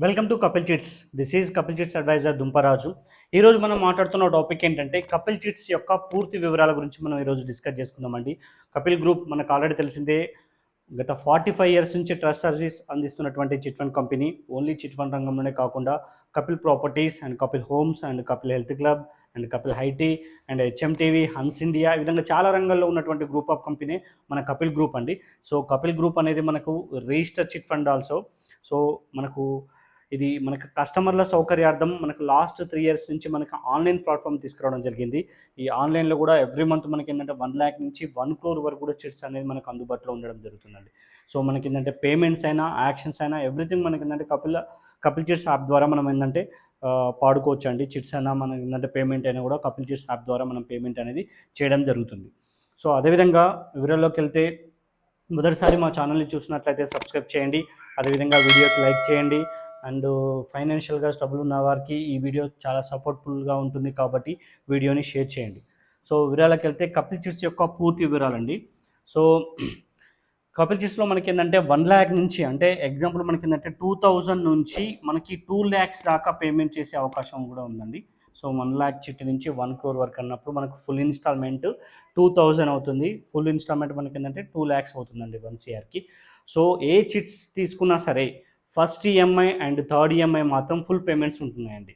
Welcome to Kapil chits. This is Kapil chits advisor Dumparaju. ఈరోజు మనం మాట్లాడుతున్న టాపిక్ ఏంటంటే కపిల్ చిట్స్ యొక్క పూర్తి వివరాల గురించి మనం ఈరోజు డిస్కస్ చేసుకుందామండి. కపిల్ గ్రూప్ మనకు ఆల్రెడీ తెలిసిందే, గత 45 years నుంచి ట్రస్ట్ సర్వీస్ అందిస్తున్నటువంటి chit fund company. Only chit fund రంగంలోనే కాకుండా Kapil properties and Kapil homes and Kapil health club and Kapil హైటీ అండ్ హెచ్ఎంటీవీ, హన్స్ ఇండియా, ఈ విధంగా చాలా రంగాల్లో ఉన్నటువంటి గ్రూప్ ఆఫ్ కంపెనీ మన కపిల్ గ్రూప్ అండి. సో కపిల్ గ్రూప్ అనేది మనకు register chit fund also. So మనకు ఇది మనకు కస్టమర్ల సౌకర్యార్థం మనకు లాస్ట్ 3 years నుంచి మనకు ఆన్లైన్ ప్లాట్ఫామ్ తీసుకురావడం జరిగింది. ఈ ఆన్లైన్లో కూడా ఎవ్రీ మంత్ మనకి ఏంటంటే 1 lakh నుంచి 1 crore వరకు కూడా చిట్స్ అనేది మనకు అందుబాటులో ఉండడం జరుగుతుందండి. సో మనకి ఏంటంటే పేమెంట్స్ అయినా యాక్షన్స్ అయినా ఎవ్రీథింగ్ మనకి ఏంటంటే కపిల్ చిట్స్ యాప్ ద్వారా మనం ఏంటంటే పాడుకోవచ్చు అండి. చిట్స్ అయినా మనం ఏంటంటే పేమెంట్ అయినా కూడా కపిల్ చిట్స్ యాప్ ద్వారా మనం పేమెంట్ అనేది చేయడం జరుగుతుంది. సో అదేవిధంగా వివరాల్లోకి వెళ్తే, మొదటిసారి మా ఛానల్ని చూసినట్లయితే సబ్స్క్రైబ్ చేయండి. అదేవిధంగా వీడియోకి లైక్ చేయండి. అండ్ ఫైనాన్షియల్గా స్టబుల్ ఉన్న వారికి ఈ వీడియో చాలా సపోర్ట్ఫుల్గా ఉంటుంది కాబట్టి వీడియోని షేర్ చేయండి. సో వివరాలకు వెళ్తే కపిల్ చిట్స్ యొక్క పూర్తి వివరాలండి. సో కపిల్ చిట్స్లో మనకి ఏంటంటే 1 lakh నుంచి, అంటే ఎగ్జాంపుల్ మనకి ఏంటంటే 2000 నుంచి మనకి 2 lakhs దాకా పేమెంట్ చేసే అవకాశం కూడా ఉందండి. సో 1 lakh చిట్ నుంచి 1 crore వరకు అన్నప్పుడు మనకు ఫుల్ ఇన్స్టాల్మెంట్ 2000 అవుతుంది. ఫుల్ ఇన్స్టాల్మెంట్ మనకి ఏంటంటే 2 lakhs అవుతుందండి 1 crకి. సో ఏ చిట్స్ తీసుకున్నా సరే first EMI and third EMI మాత్రం ఫుల్ పేమెంట్స్ ఉంటున్నాయండి.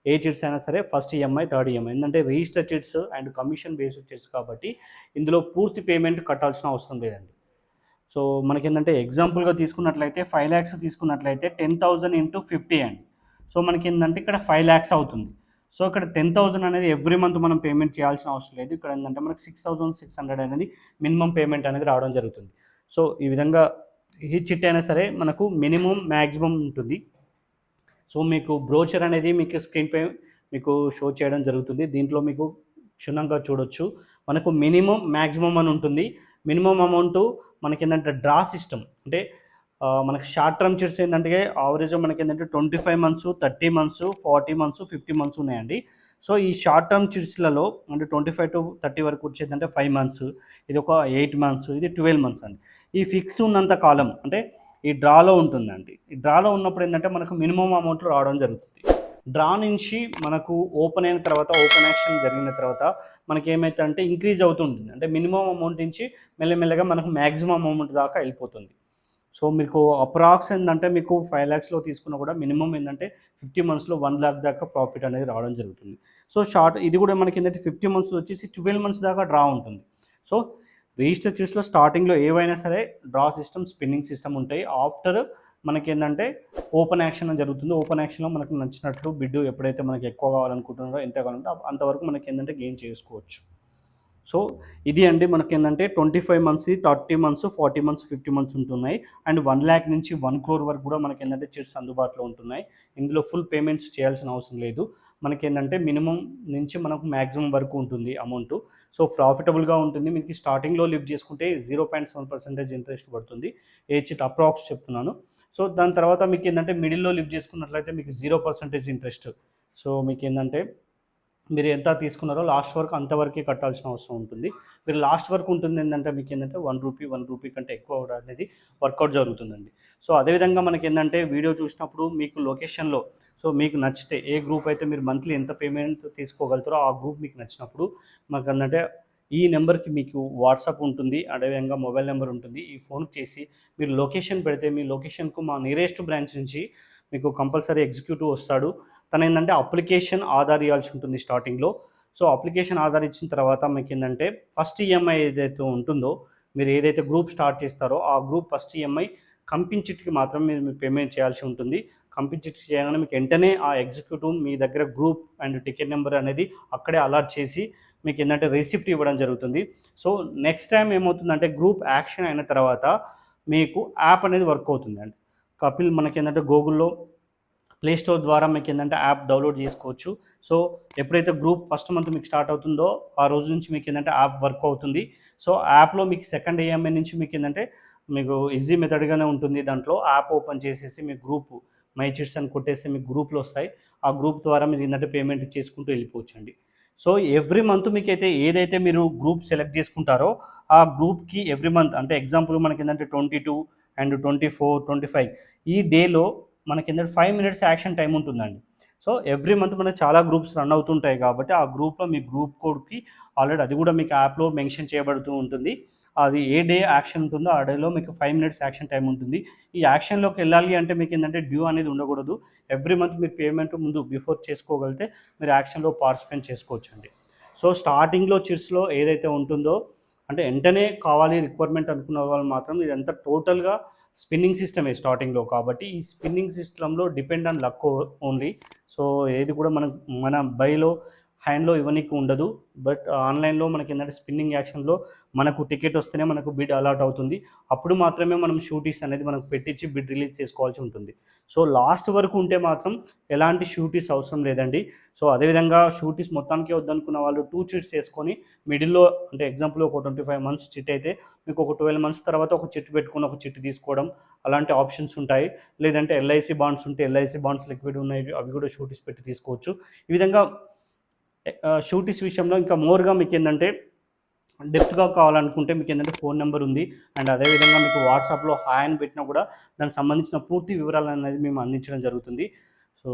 ఏ చిట్స్ అయినా సరే ఫస్ట్ ఈఎంఐ థర్డ్ ఈఎంఐ, ఎందుకంటే register chits and commission based chits కాబట్టి ఇందులో పూర్తి పేమెంట్ కట్టాల్సిన అవసరం లేదండి. సో మనకేంటంటే ఎగ్జాంపుల్గా తీసుకున్నట్లయితే 5 lakhs తీసుకున్నట్లయితే 10,000 ఇంటూ 50 అండి. సో మనకేంటంటే ఇక్కడ 5 lakhs అవుతుంది. సో ఇక్కడ 10,000 అనేది ఎవ్రీ మంత్ మనం పేమెంట్ చేయాల్సిన అవసరం లేదు. ఇక్కడ ఏంటంటే మనకు 6,600 అనేది మినిమం పేమెంట్ అనేది రావడం జరుగుతుంది. సో ఈ విధంగా ఈ చిట్ అయినా సరే మనకు మినిమం మ్యాక్సిమం ఉంటుంది. సో మీకు బ్రోచర్ అనేది మీకు స్క్రీన్పై మీకు షో చేయడం జరుగుతుంది. దీంట్లో మీకు క్షుణ్ణంగా చూడొచ్చు. మనకు మినిమం మ్యాక్సిమం అని ఉంటుంది. మినిమం అమౌంట్ మనకి ఏంటంటే డ్రా సిస్టమ్, అంటే మనకి షార్ట్ టర్మ్ చిట్స్ ఏంటంటే యావరేజ్ మనకి ఏంటంటే 25 months, 30 months, 40 months, 50 months ఉన్నాయండి. సో ఈ షార్ట్ టర్మ్ చిట్స్లలో అంటే 25 to 30 వరకు వచ్చేదంటే 5 months, ఇది ఒక 8 months, ఇది 12 months అండి. ఈ ఫిక్స్ ఉన్నంత కాలం అంటే ఈ డ్రాలో ఉంటుందండి. ఈ డ్రాలో ఉన్నప్పుడు ఏంటంటే మనకు మినిమం అమౌంట్ రావడం జరుగుతుంది. డ్రా నుంచి మనకు ఓపెన్ అయిన తర్వాత, ఓపెన్ యాక్షన్ జరిగిన తర్వాత మనకి ఏమైతే అంటే ఇంక్రీజ్ అవుతుంటుంది. అంటే మినిమం అమౌంట్ నుంచి మెల్లమెల్లగా మనకు మ్యాక్సిమం అమౌంట్ దాకా వెళ్ళిపోతుంది. సో మీకు అప్రాక్స్ ఏంటంటే మీకు 5 lakhsలో తీసుకున్నా కూడా మినిమం ఏంటంటే 50 monthsలో 1 lakh దాకా ప్రాఫిట్ అనేది రావడం జరుగుతుంది. సో ఇది కూడా మనకి ఏంటంటే 50 months వచ్చేసి 12 months దాకా డ్రా ఉంటుంది. సో రిజిస్టర్ చిట్స్లో స్టార్టింగ్లో ఏవైనా సరే డ్రా సిస్టమ్, స్పిన్నింగ్ సిస్టమ్ ఉంటాయి. ఆఫ్టర్ మనకి ఏంటంటే ఓపెన్ యాక్షన్ అని జరుగుతుంది. ఓపెన్ యాక్షన్లో మనకు నచ్చినట్లు బిడ్డు ఎప్పుడైతే మనకి ఎక్కువ కావాలనుకుంటున్నారో, ఎంత కావాలంటే అంతవరకు మనకి ఏంటంటే గెయిన్ చేసుకోవచ్చు. సో ఇది అండి మనకి ఏంటంటే 25 months, 30 months, 40 months, 50 months ఉంటున్నాయి. అండ్ 1 lakh నుంచి 1 crore వరకు కూడా మనకి ఏంటంటే చిట్స్ అందుబాటులో ఉంటున్నాయి. ఇందులో ఫుల్ పేమెంట్స్ చేయాల్సిన అవసరం లేదు. మనకి ఏంటంటే మినిమం నుంచి మనకు మ్యాక్సిమం వరకు ఉంటుంది అమౌంట్. సో ప్రాఫిటబుల్గా ఉంటుంది. మీకు స్టార్టింగ్లో లిఫ్ట్ చేసుకుంటే 0.7% ఇంట్రెస్ట్ పడుతుంది. ఏ చిట్ అప్రాక్స్ చెప్తున్నాను. సో దాని తర్వాత మీకు ఏంటంటే మిడిల్లో లిఫ్ట్ చేసుకున్నట్లయితే మీకు 0% ఇంట్రెస్ట్. సో మీకు ఏంటంటే మీరు ఎంత తీసుకున్నారో లాస్ట్ వరకు అంతవరకే కట్టాల్సిన అవసరం ఉంటుంది. మీరు లాస్ట్ వరకు ఉంటుంది ఏంటంటే మీకు ఏంటంటే 1 రూపీ కంటే ఎక్కువ కూడా అనేది వర్కౌట్ జరుగుతుందండి. సో అదేవిధంగా మనకి ఏంటంటే వీడియో చూసినప్పుడు మీకు లొకేషన్లో సో మీకు నచ్చితే ఏ గ్రూప్ అయితే మీరు మంత్లీ ఎంత పేమెంట్ తీసుకోగలుగుతారో ఆ గ్రూప్ మీకు నచ్చినప్పుడు మాకు ఏంటంటే ఈ నెంబర్కి మీకు వాట్సాప్ ఉంటుంది, అదేవిధంగా మొబైల్ నెంబర్ ఉంటుంది. ఈ ఫోన్కి చేసి మీరు లొకేషన్ పెడితే మీ లొకేషన్కు మా నియరెస్ట్ బ్రాంచ్ నుంచి మీకు కంపల్సరీ ఎగ్జిక్యూటివ్ వస్తాడు. తను ఏంటంటే అప్లికేషన్ ఆధార్ ఇవ్వాల్సి ఉంటుంది స్టార్టింగ్లో. సో అప్లికేషన్ ఆధార్ ఇచ్చిన తర్వాత మీకు ఏంటంటే ఫస్ట్ ఈఎంఐ ఏదైతే ఉంటుందో, మీరు ఏదైతే గ్రూప్ స్టార్ట్ చేస్తారో ఆ గ్రూప్ ఫస్ట్ ఈఎంఐ కంపెనీ చిట్కి మాత్రం మీరు పేమెంట్ చేయాల్సి ఉంటుంది. కంపెనీ చిట్ చేయగానే మీకు వెంటనే ఆ ఎగ్జిక్యూటివ్ మీ దగ్గర గ్రూప్ అండ్ టికెట్ నెంబర్ అనేది అక్కడే అలాట్ చేసి మీకు ఏంటంటే రిసిప్ట్ ఇవ్వడం జరుగుతుంది. సో నెక్స్ట్ టైం ఏమవుతుందంటే గ్రూప్ యాక్షన్ అయిన తర్వాత మీకు యాప్ అనేది వర్క్ అవుతుందండి. కపిల్ మనకి ఏంటంటే గూగుల్లో ప్లే స్టోర్ ద్వారా మీకు ఏంటంటే యాప్ డౌన్లోడ్ చేసుకోవచ్చు. సో ఎప్పుడైతే గ్రూప్ ఫస్ట్ మంత్ మీకు స్టార్ట్ అవుతుందో ఆ రోజు నుంచి మీకు ఏంటంటే యాప్ వర్క్ అవుతుంది. సో యాప్లో మీకు సెకండ్ ఈఎంఐ నుంచి మీకు ఏంటంటే మీకు ఈజీ మెథడ్గానే ఉంటుంది. దాంట్లో యాప్ ఓపెన్ చేసేసి మీ గ్రూప్ మై చిట్స్ అని కొట్టేసి మీకు గ్రూప్లు వస్తాయి. ఆ గ్రూప్ ద్వారా మీరు ఏంటంటే పేమెంట్ చేసుకుంటూ వెళ్ళిపోవచ్చండి. సో ఎవ్రీ మంత్ మీకైతే ఏదైతే మీరు గ్రూప్ సెలెక్ట్ చేసుకుంటారో ఆ గ్రూప్కి ఎవ్రీ మంత్, అంటే ఎగ్జాంపుల్ మనకి ఏంటంటే 22 అండ్ 24, 25 ఈ డేలో మనకి ఏంటంటే 5 మినిట్స్ యాక్షన్ టైం ఉంటుందండి. సో ఎవ్రీ మంత్ మనకు చాలా గ్రూప్స్ రన్ అవుతుంటాయి కాబట్టి ఆ గ్రూప్లో మీ గ్రూప్ కోడ్కి ఆల్రెడీ అది కూడా మీకు యాప్లో మెన్షన్ చేయబడుతూ ఉంటుంది. అది ఏ డే యాక్షన్ ఉంటుందో ఆ డేలో మీకు 5 మినిట్స్ యాక్షన్ టైం ఉంటుంది. ఈ యాక్షన్లోకి వెళ్ళాలి అంటే మీకు ఏంటంటే డ్యూ అనేది ఉండకూడదు. ఎవ్రీ మంత్ మీరు పేమెంట్ ముందు బిఫోర్ చేసుకోగలిగితే మీరు యాక్షన్లో పార్టిసిపేట్ చేసుకోవచ్చండి. సో స్టార్టింగ్లో చిట్స్లో ఏదైతే ఉంటుందో అంటే వెంటనే కావాలి రిక్వైర్మెంట్ అనుకున్న వాళ్ళు మాత్రం ఇదంతా టోటల్గా స్పిన్నింగ్ సిస్టమే స్టార్టింగ్లో. కాబట్టి ఈ స్పిన్నింగ్ సిస్టంలో depend on luck only. So ఏది కూడా మన బైలో హ్యాండ్లో ఇవ్వనీకి ఉండదు. బట్ ఆన్లైన్లో మనకి ఏంటంటే స్పిన్నింగ్ యాక్షన్లో మనకు టికెట్ వస్తేనే మనకు బిడ్ అలాట్ అవుతుంది. అప్పుడు మాత్రమే మనం షూటీస్ అనేది మనకు పెట్టించి బిడ్ రిలీజ్ చేసుకోవాల్సి ఉంటుంది. సో లాస్ట్ వరకు ఉంటే మాత్రం ఎలాంటి షూటీస్ అవసరం లేదండి. సో అదేవిధంగా షూటీస్ మొత్తానికి వద్దనుకున్న వాళ్ళు 2 చిట్స్ వేసుకొని మిడిల్లో అంటే ఎగ్జాంపుల్ ఒక 25 మంత్స్ చిట్ అయితే మీకు ఒక 12 మంత్స్ తర్వాత ఒక చిట్ పెట్టుకొని ఒక చిట్ తీసుకోవడం అలాంటి ఆప్షన్స్ ఉంటాయి. లేదంటే ఎల్ఐసి బాండ్స్ ఉంటే ఎల్ఐసి బాండ్స్ లిక్విడ్ ఉన్నాయి, అవి కూడా షూటీస్ పెట్టి తీసుకోవచ్చు. ఈ విధంగా షూటీస్ విషయంలో ఇంకా మోర్గా మీకు ఏంటంటే డెప్త్గా కావాలనుకుంటే మీకు ఏంటంటే ఫోన్ నెంబర్ ఉంది. అండ్ అదేవిధంగా మీకు వాట్సాప్లో హాయ్ అని పెట్టినా కూడా దానికి సంబంధించిన పూర్తి వివరాలు అనేది మేము అందించడం జరుగుతుంది. సో